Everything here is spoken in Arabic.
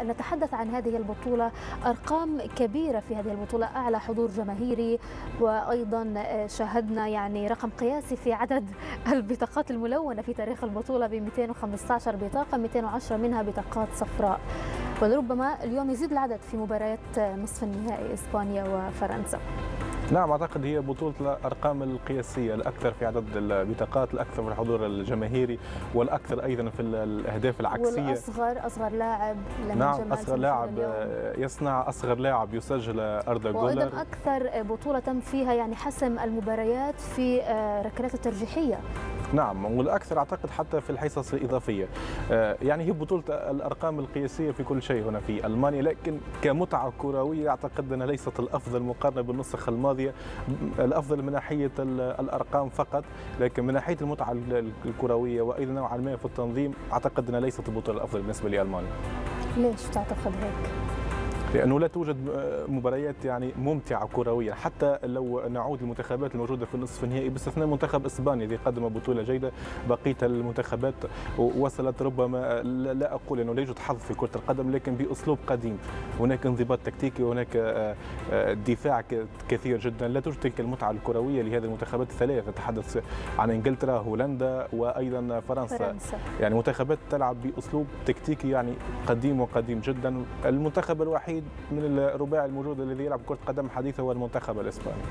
ونتحدث عن هذه البطولة. أرقام كبيرة في هذه البطولة، أعلى حضور جماهيري، وأيضا شاهدنا يعني رقم قياسي في عدد البطاقات الملونة في تاريخ البطولة ب 215 بطاقة، 210 منها بطاقات صفراء، ولربما اليوم يزيد العدد في مباريات نصف النهائي إسبانيا وفرنسا. نعم، أعتقد هي بطولة الأرقام القياسية الأكثر في عدد البطاقات، الأكثر في الحضور الجماهيري، والأكثر أيضا في الأهداف العكسية. والأصغر لاعب نعم، أصغر لاعب يصنع، أصغر لاعب يسجل أردا جولر. وأيضا أكثر بطولة تم فيها يعني حسم المباريات في ركلات الترجيحية. نعم، والأكثر أعتقد حتى في الحصص الإضافية. يعني هي بطولة الأرقام القياسية في كل شيء هنا في ألمانيا، لكن كمتعة كروية أعتقد أنها ليست الأفضل مقارنة بالنسخ الماضية. الأفضل من ناحية الأرقام فقط، لكن من ناحية المتعة الكروية وأيضا نوعا ما في التنظيم أعتقد أنها ليست البطولة الأفضل بالنسبة لألمانيا. ليش تعتقد هيك؟ لأنه لا توجد مباريات يعني ممتعة كرويا، حتى لو نعود للمنتخبات الموجودة في النصف النهائي باستثناء منتخب إسبانيا الذي قدم بطولة جيدة، بقية المنتخبات وصلت ربما، لا أقول أنه لا يوجد حظ في كرة القدم، لكن بأسلوب قديم. هناك انضباط تكتيكي وهناك دفاع كثير جدا. لا توجد تلك المتعة الكروية لهذه المنتخبات الثلاث، أتحدث عن إنجلترا، هولندا، وأيضا فرنسا. يعني منتخبات تلعب بأسلوب تكتيكي يعني قديم وقديم جدا. المنتخب الوحيد من الرباعي الموجود الذي يلعب كرة قدم حديثة هو المنتخب الإسباني.